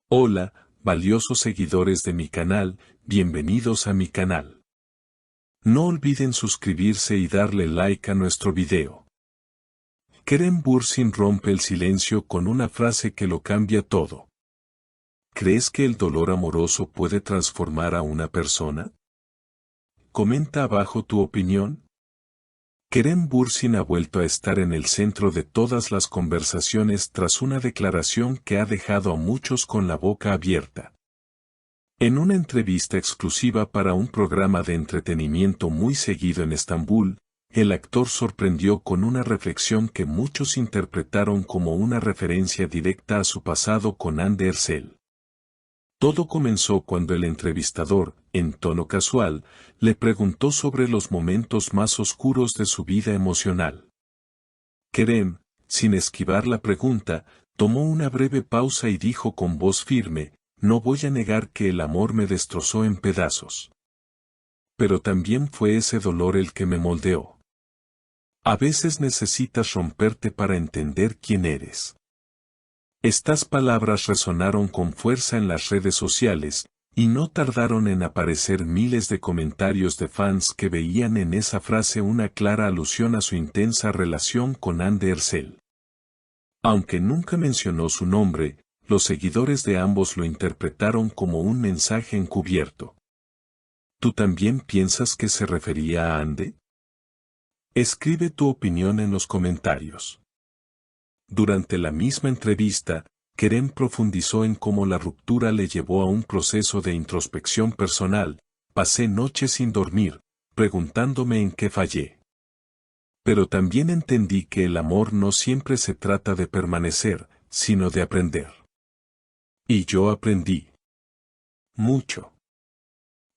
Hola, valiosos seguidores de mi canal, bienvenidos a mi canal. No olviden suscribirse y darle like a nuestro video. Kerem Bürsin rompe el silencio con una frase que lo cambia todo. ¿Crees que el dolor amoroso puede transformar a una persona? Comenta abajo tu opinión. Kerem Bürsin ha vuelto a estar en el centro de todas las conversaciones tras una declaración que ha dejado a muchos con la boca abierta. En una entrevista exclusiva para un programa de entretenimiento muy seguido en Estambul, el actor sorprendió con una reflexión que muchos interpretaron como una referencia directa a su pasado con Hande Erçel. Todo comenzó cuando el entrevistador, en tono casual, le preguntó sobre los momentos más oscuros de su vida emocional. Kerem, sin esquivar la pregunta, tomó una breve pausa y dijo con voz firme: "No voy a negar que el amor me destrozó en pedazos. Pero también fue ese dolor el que me moldeó. A veces necesitas romperte para entender quién eres". Estas palabras resonaron con fuerza en las redes sociales, y no tardaron en aparecer miles de comentarios de fans que veían en esa frase una clara alusión a su intensa relación con Hande Erçel. Aunque nunca mencionó su nombre, los seguidores de ambos lo interpretaron como un mensaje encubierto. ¿Tú también piensas que se refería a Hande? Escribe tu opinión en los comentarios. Durante la misma entrevista, Kerem profundizó en cómo la ruptura le llevó a un proceso de introspección personal. Pasé noches sin dormir, preguntándome en qué fallé. Pero también entendí que el amor no siempre se trata de permanecer, sino de aprender. Y yo aprendí mucho.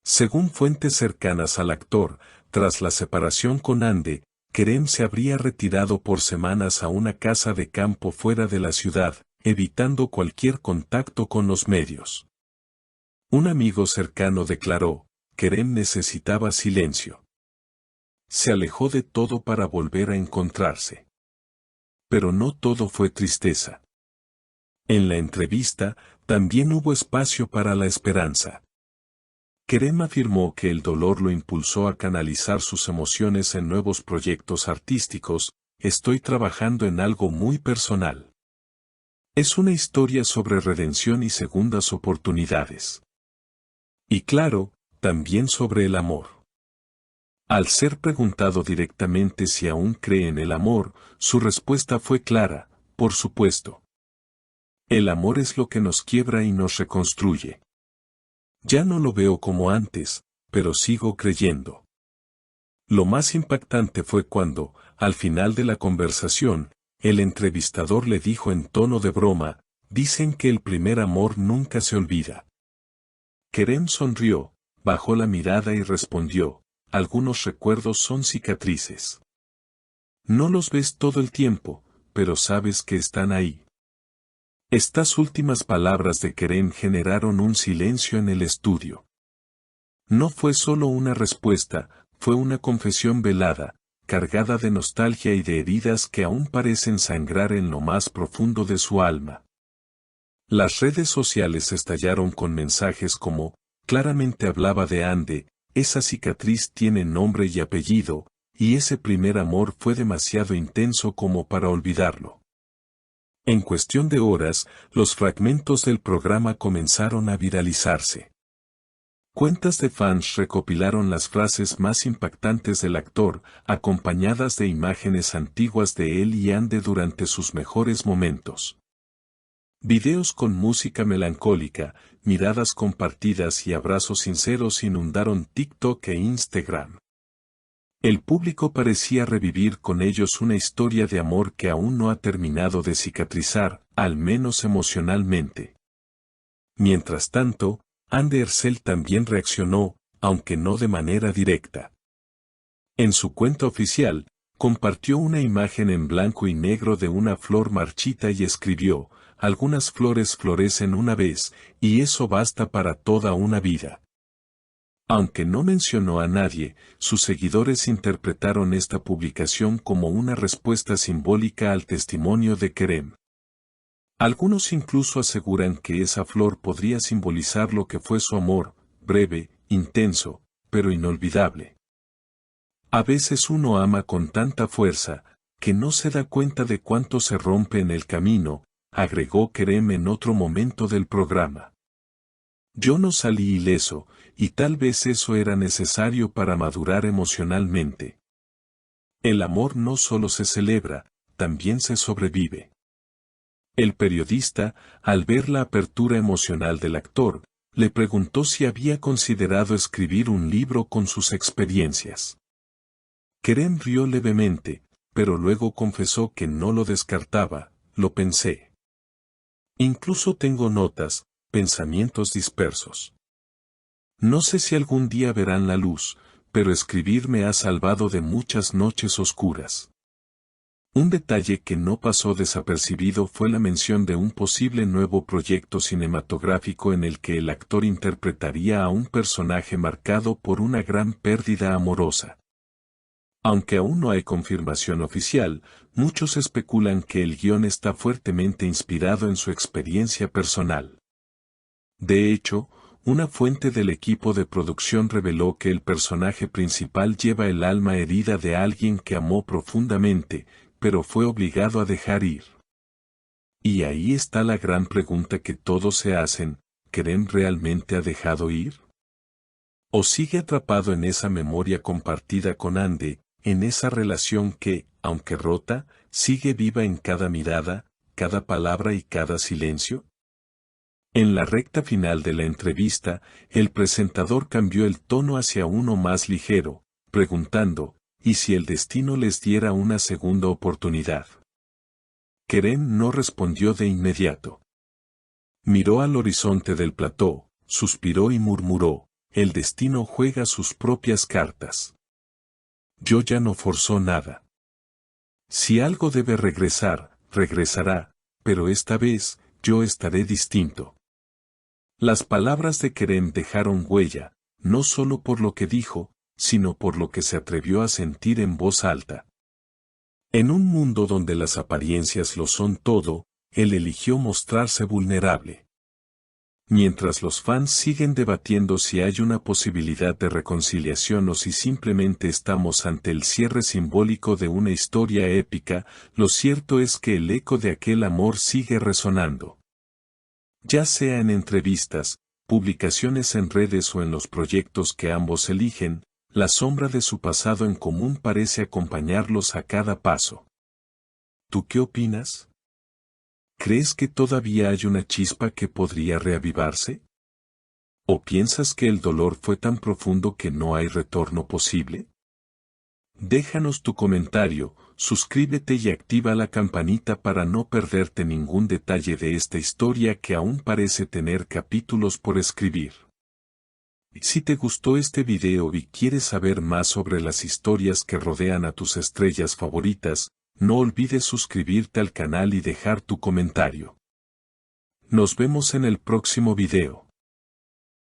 Según fuentes cercanas al actor, tras la separación con Hande, Kerem se habría retirado por semanas a una casa de campo fuera de la ciudad, evitando cualquier contacto con los medios. Un amigo cercano declaró: Kerem necesitaba silencio. Se alejó de todo para volver a encontrarse. Pero no todo fue tristeza. En la entrevista, también hubo espacio para la esperanza. Kerem afirmó que el dolor lo impulsó a canalizar sus emociones en nuevos proyectos artísticos. Estoy trabajando en algo muy personal. Es una historia sobre redención y segundas oportunidades. Y claro, también sobre el amor. Al ser preguntado directamente si aún cree en el amor, su respuesta fue clara: por supuesto. El amor es lo que nos quiebra y nos reconstruye. Ya no lo veo como antes, pero sigo creyendo. Lo más impactante fue cuando, al final de la conversación, el entrevistador le dijo en tono de broma: dicen que el primer amor nunca se olvida. Kerem sonrió, bajó la mirada y respondió: algunos recuerdos son cicatrices. No los ves todo el tiempo, pero sabes que están ahí. Estas últimas palabras de Kerem generaron un silencio en el estudio. No fue solo una respuesta, fue una confesión velada, cargada de nostalgia y de heridas que aún parecen sangrar en lo más profundo de su alma. Las redes sociales estallaron con mensajes como: claramente hablaba de Hande, esa cicatriz tiene nombre y apellido, y ese primer amor fue demasiado intenso como para olvidarlo. En cuestión de horas, los fragmentos del programa comenzaron a viralizarse. Cuentas de fans recopilaron las frases más impactantes del actor, acompañadas de imágenes antiguas de él y Hande durante sus mejores momentos. Videos con música melancólica, miradas compartidas y abrazos sinceros inundaron TikTok e Instagram. El público parecía revivir con ellos una historia de amor que aún no ha terminado de cicatrizar, al menos emocionalmente. Mientras tanto, Hande Erçel también reaccionó, aunque no de manera directa. En su cuenta oficial, compartió una imagen en blanco y negro de una flor marchita y escribió: algunas flores florecen una vez, y eso basta para toda una vida. Aunque no mencionó a nadie, sus seguidores interpretaron esta publicación como una respuesta simbólica al testimonio de Kerem. Algunos incluso aseguran que esa flor podría simbolizar lo que fue su amor, breve, intenso, pero inolvidable. A veces uno ama con tanta fuerza, que no se da cuenta de cuánto se rompe en el camino, agregó Kerem en otro momento del programa. Yo no salí ileso, y tal vez eso era necesario para madurar emocionalmente. El amor no solo se celebra, también se sobrevive. El periodista, al ver la apertura emocional del actor, le preguntó si había considerado escribir un libro con sus experiencias. Kerem rió levemente, pero luego confesó que no lo descartaba. Lo pensé. Incluso tengo notas, pensamientos dispersos. No sé si algún día verán la luz, pero escribir me ha salvado de muchas noches oscuras. Un detalle que no pasó desapercibido fue la mención de un posible nuevo proyecto cinematográfico en el que el actor interpretaría a un personaje marcado por una gran pérdida amorosa. Aunque aún no hay confirmación oficial, muchos especulan que el guión está fuertemente inspirado en su experiencia personal. De hecho, una fuente del equipo de producción reveló que el personaje principal lleva el alma herida de alguien que amó profundamente, pero fue obligado a dejar ir. Y ahí está la gran pregunta que todos se hacen: ¿Kerem realmente ha dejado ir? ¿O sigue atrapado en esa memoria compartida con Ande, en esa relación que, aunque rota, sigue viva en cada mirada, cada palabra y cada silencio? En la recta final de la entrevista, el presentador cambió el tono hacia uno más ligero, preguntando: ¿y si el destino les diera una segunda oportunidad? Kerem no respondió de inmediato. Miró al horizonte del plató, suspiró y murmuró: el destino juega sus propias cartas. Yo ya no forzó nada. Si algo debe regresar, regresará, pero esta vez, yo estaré distinto. Las palabras de Kerem dejaron huella, no solo por lo que dijo, sino por lo que se atrevió a sentir en voz alta. En un mundo donde las apariencias lo son todo, él eligió mostrarse vulnerable. Mientras los fans siguen debatiendo si hay una posibilidad de reconciliación o si simplemente estamos ante el cierre simbólico de una historia épica, lo cierto es que el eco de aquel amor sigue resonando. Ya sea en entrevistas, publicaciones en redes o en los proyectos que ambos eligen, la sombra de su pasado en común parece acompañarlos a cada paso. ¿Tú qué opinas? ¿Crees que todavía hay una chispa que podría reavivarse? ¿O piensas que el dolor fue tan profundo que no hay retorno posible? Déjanos tu comentario, suscríbete y activa la campanita para no perderte ningún detalle de esta historia que aún parece tener capítulos por escribir. Si te gustó este video y quieres saber más sobre las historias que rodean a tus estrellas favoritas, no olvides suscribirte al canal y dejar tu comentario. Nos vemos en el próximo video.